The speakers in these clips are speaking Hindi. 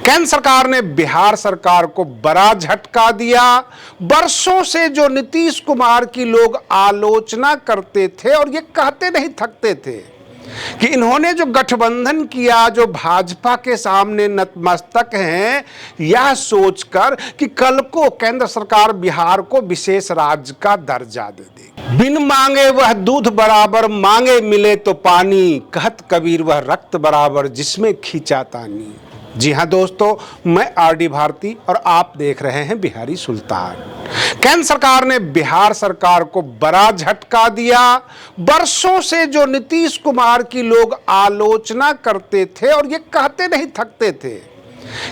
केंद्र सरकार ने बिहार सरकार को बड़ा झटका दिया। वर्षों से जो नीतीश कुमार की लोग आलोचना करते थे और ये कहते नहीं थकते थे कि इन्होंने जो गठबंधन किया, जो भाजपा के सामने नतमस्तक हैं, यह सोचकर कि कल को केंद्र सरकार बिहार को विशेष राज्य का दर्जा दे देगी। बिन मांगे वह दूध बराबर, मांगे मिले तो पानी, कहत कबीर वह रक्त बराबर जिसमें खींचा तानी। जी हाँ दोस्तों, मैं आरडी भारती और आप देख रहे हैं बिहारी सुल्तान। केंद्र सरकार ने बिहार सरकार को बड़ा झटका दिया। वर्षों से जो नीतीश कुमार की लोग आलोचना करते थे और ये कहते नहीं थकते थे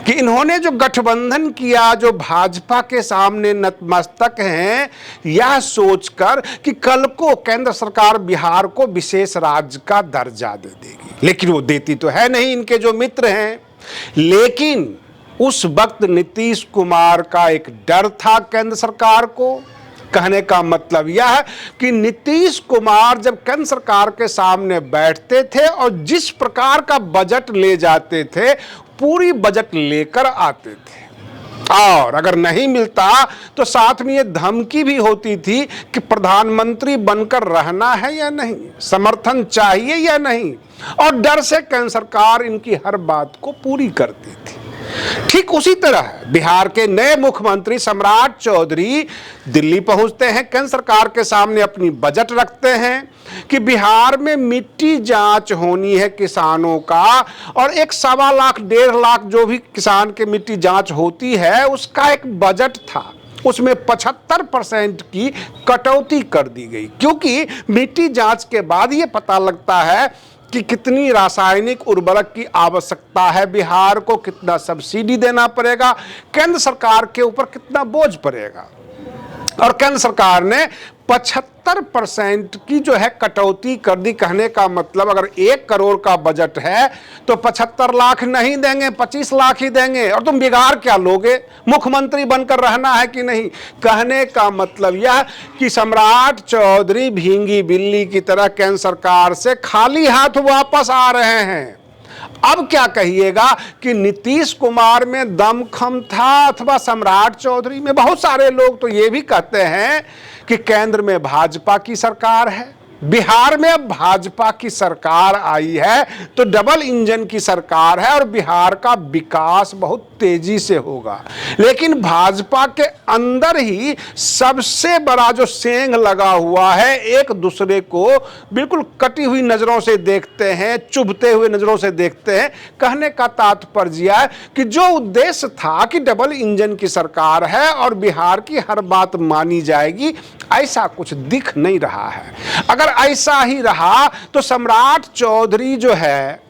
कि इन्होंने जो गठबंधन किया, जो भाजपा के सामने नतमस्तक हैं, यह सोचकर कि कल को केंद्र सरकार बिहार को विशेष राज्य का दर्जा दे देगी। लेकिन वो देती तो है नहीं, इनके जो मित्र हैं। लेकिन उस वक्त नीतीश कुमार का एक डर था केंद्र सरकार को। कहने का मतलब यह है कि नीतीश कुमार जब केंद्र सरकार के सामने बैठते थे और जिस प्रकार का बजट ले जाते थे, पूरी बजट लेकर आते थे। और अगर नहीं मिलता तो साथ में ये धमकी भी होती थी कि प्रधानमंत्री बनकर रहना है या नहीं, समर्थन चाहिए या नहीं, और डर से केंद्र सरकार इनकी हर बात को पूरी करती थी। ठीक उसी तरह बिहार के नए मुख्यमंत्री सम्राट चौधरी दिल्ली पहुंचते हैं, केंद्र सरकार के सामने अपनी बजट रखते हैं कि बिहार में मिट्टी जांच होनी है किसानों का, और 1.25 लाख 1.5 लाख जो भी किसान के मिट्टी जांच होती है उसका एक बजट था। उसमें 75% की कटौती कर दी गई, क्योंकि मिट्टी जांच के बाद ये पता लगता है कि कितनी रासायनिक उर्वरक की आवश्यकता है बिहार को, कितना सब्सिडी देना पड़ेगा, केंद्र सरकार के ऊपर कितना बोझ पड़ेगा। और केंद्र सरकार ने 75% की जो है कटौती कर दी। कहने का मतलब अगर 1 करोड़ का बजट है तो 75 लाख नहीं देंगे, 25 लाख ही देंगे, और तुम बिगाड़ क्या लोगे, मुख्यमंत्री बनकर रहना है कि नहीं। कहने का मतलब यह कि सम्राट चौधरी भींगी बिल्ली की तरह केंद्र सरकार से खाली हाथ वापस आ रहे हैं। अब क्या कहिएगा कि नीतीश कुमार में दमखम था अथवा सम्राट चौधरी में। बहुत सारे लोग तो ये भी कहते हैं कि केंद्र में भाजपा की सरकार है, बिहार में अब भाजपा की सरकार आई है तो डबल इंजन की सरकार है और बिहार का विकास बहुत तेजी से होगा। लेकिन भाजपा के अंदर ही सबसे बड़ा जो सेंध लगा हुआ है, एक दूसरे को बिल्कुल कटी हुई नजरों से देखते हैं, चुभते हुए नजरों से देखते हैं। कहने का तात्पर्य है कि जो उद्देश्य था कि डबल इंजन की सरकार है और बिहार की हर बात मानी जाएगी, ऐसा कुछ दिख नहीं रहा है। अगर ऐसा ही रहा तो सम्राट चौधरी जो है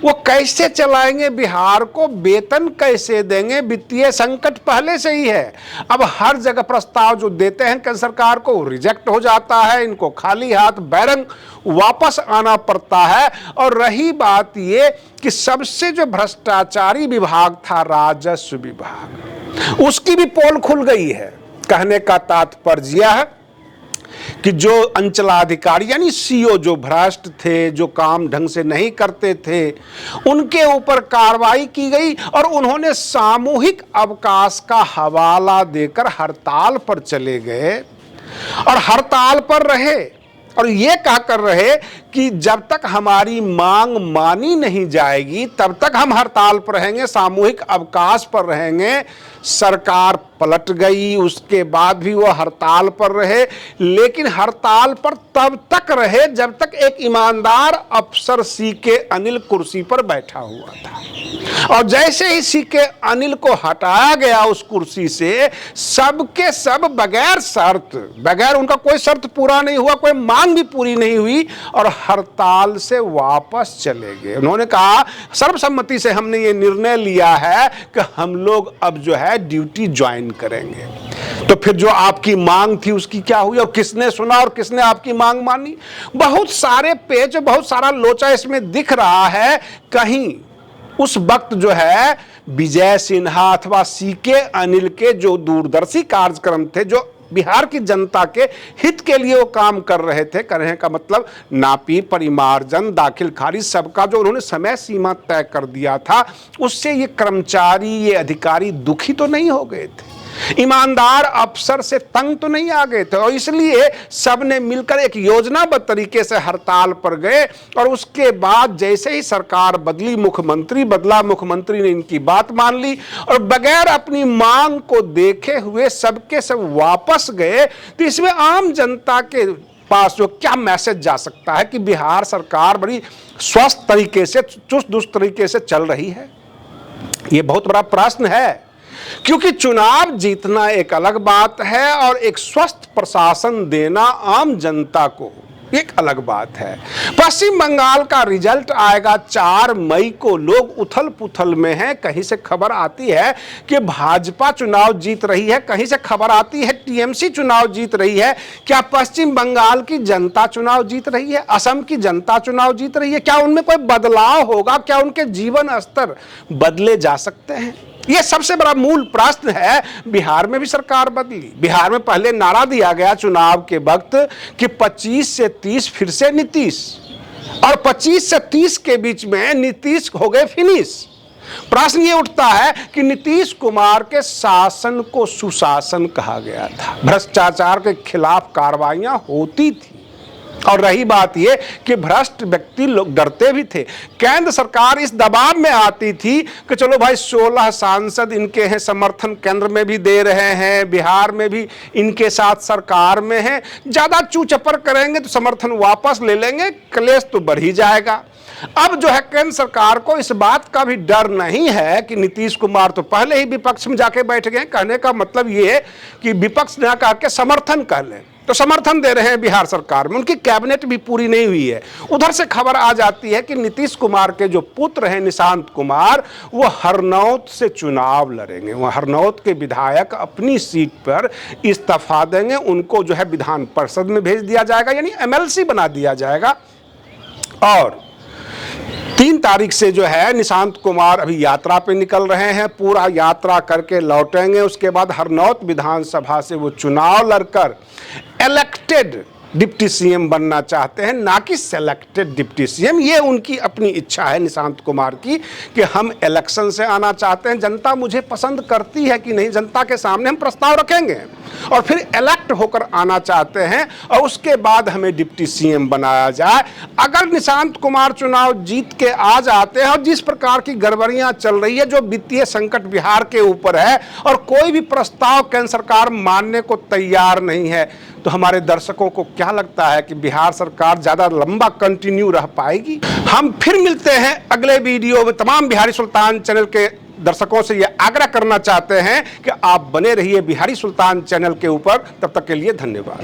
वो कैसे चलाएंगे बिहार को, वेतन कैसे देंगे, वित्तीय संकट पहले से ही है। अब हर जगह प्रस्ताव जो देते हैं केंद्र सरकार को वो रिजेक्ट हो जाता है, इनको खाली हाथ बैरंग वापस आना पड़ता है। और रही बात ये कि सबसे जो भ्रष्टाचारी विभाग था राजस्व विभाग, उसकी भी पोल खुल गई है। कहने का तात्पर्य है कि जो अंचलाधिकारी यानी सीओ जो भ्रष्ट थे, जो काम ढंग से नहीं करते थे, उनके ऊपर कार्रवाई की गई और उन्होंने सामूहिक अवकाश का हवाला देकर हड़ताल पर चले गए और हड़ताल पर रहे और ये कहकर रहे कि जब तक हमारी मांग मानी नहीं जाएगी तब तक हम हड़ताल पर रहेंगे, सामूहिक अवकाश पर रहेंगे। सरकार पलट गई, उसके बाद भी वो हड़ताल पर रहे, लेकिन हड़ताल पर तब तक रहे जब तक एक ईमानदार अफसर सीके अनिल कुर्सी पर बैठा हुआ था। और जैसे ही सीके अनिल को हटाया गया उस कुर्सी से, सबके सब बगैर शर्त, बगैर उनका कोई शर्त पूरा नहीं हुआ, कोई मांग भी पूरी नहीं हुई और हड़ताल से वापस चले गए। उन्होंने कहा सर्वसम्मति से हमने ये निर्णय लिया है कि हम लोग अब जो है ड्यूटी ज्वाइन करेंगे। तो फिर जो आपकी मांग थी उसकी क्या हुई और किसने सुना और किसने आपकी मांग मानी? बहुत सारे पेच, बहुत सारा लोचा इसमें दिख रहा है। कहीं उस वक्त जो है विजय सिन्हा अथवा सीके अनिल के जो दूरदर्शी कार्यक्रम थे, जो बिहार की जनता के हित के लिए वो काम कर रहे थे। कहने का मतलब नापी, परिमार्जन, दाखिल खारिज सबका जो उन्होंने समय सीमा तय कर दिया था, उससे ये कर्मचारी, ये अधिकारी दुखी तो नहीं हो गए थे, ईमानदार अफसर से तंग तो नहीं आ गए थे, और इसलिए सबने मिलकर एक योजनाबद्ध तरीके से हड़ताल पर गए। और उसके बाद जैसे ही सरकार बदली, मुख्यमंत्री बदला, मुख्यमंत्री ने इनकी बात मान ली और बगैर अपनी मांग को देखे हुए सबके सब वापस गए। तो इसमें आम जनता के पास जो क्या मैसेज जा सकता है कि बिहार सरकार बड़ी स्वस्थ तरीके से, चुस्त दुरुस्त तरीके से चल रही है? ये बहुत बड़ा प्रश्न है, क्योंकि चुनाव जीतना एक अलग बात है और एक स्वस्थ प्रशासन देना आम जनता को एक अलग बात है। पश्चिम बंगाल का रिजल्ट आएगा 4 मई को। लोग उथल पुथल में हैं। कहीं से खबर आती है कि भाजपा चुनाव जीत रही है, कहीं से खबर आती है टीएमसी चुनाव जीत रही है। क्या पश्चिम बंगाल की जनता चुनाव जीत रही है? असम की जनता चुनाव जीत रही है? क्या उनमें कोई बदलाव होगा? क्या उनके जीवन स्तर बदले जा सकते हैं? यह सबसे बड़ा मूल प्रश्न है। बिहार में भी सरकार बदली। बिहार में पहले नारा दिया गया चुनाव के वक्त कि 25 से 30 फिर से नीतीश, और 25 से 30 के बीच में नीतीश हो गए फिनिश। प्रश्न ये उठता है कि नीतीश कुमार के शासन को सुशासन कहा गया था, भ्रष्टाचार के खिलाफ कार्रवाइयां होती थी, और रही बात यह कि भ्रष्ट व्यक्ति लोग डरते भी थे। केंद्र सरकार इस दबाव में आती थी कि चलो भाई 16 सांसद इनके हैं, समर्थन केंद्र में भी दे रहे हैं, बिहार में भी इनके साथ सरकार में है, ज्यादा चूचपर करेंगे तो समर्थन वापस ले लेंगे, क्लेश तो बढ़ ही जाएगा। अब जो है केंद्र सरकार को इस बात का भी डर नहीं है कि नीतीश कुमार तो पहले ही विपक्ष में जाके बैठ गए। कहने का मतलब ये कि विपक्ष न कह के समर्थन कर लें, तो समर्थन दे रहे हैं बिहार सरकार में। उनकी कैबिनेट भी पूरी नहीं हुई है। उधर से खबर आ जाती है कि नीतीश कुमार के जो पुत्र हैं निशांत कुमार, वो हरनौत से चुनाव लड़ेंगे। वो हरनौत के विधायक अपनी सीट पर इस्तीफा देंगे, उनको जो है विधान परिषद में भेज दिया जाएगा, यानी एमएलसी बना दिया जाएगा। और 3 तारीख से जो है निशांत कुमार अभी यात्रा पे निकल रहे हैं, पूरा यात्रा करके लौटेंगे। उसके बाद हरनौत विधानसभा से वो चुनाव लड़कर इलेक्टेड डिप्टी सीएम बनना चाहते हैं, ना कि सेलेक्टेड डिप्टी सीएम। ये उनकी अपनी इच्छा है निशांत कुमार की कि हम इलेक्शन से आना चाहते हैं, जनता मुझे पसंद करती है कि नहीं, जनता के सामने हम प्रस्ताव रखेंगे, और फिर इलेक्ट होकर आना चाहते हैं, और उसके बाद हमें डिप्टी सीएम बनाया जाए। अगर निशांत कुमार चुनाव जीत के आ जाते हैं, और जिस प्रकार की गड़बड़ियां चल रही है, जो वित्तीय संकट बिहार के ऊपर है, और कोई भी प्रस्ताव केंद्र सरकार मानने को तैयार नहीं है, तो हमारे दर्शकों को क्या लगता है कि बिहार सरकार ज्यादा लंबा कंटिन्यू रह पाएगी? हम फिर मिलते हैं अगले वीडियो में। तमाम बिहारी सुल्तान चैनल के दर्शकों से यह आग्रह करना चाहते हैं कि आप बने रहिए बिहारी सुल्तान चैनल के ऊपर। तब तक के लिए धन्यवाद।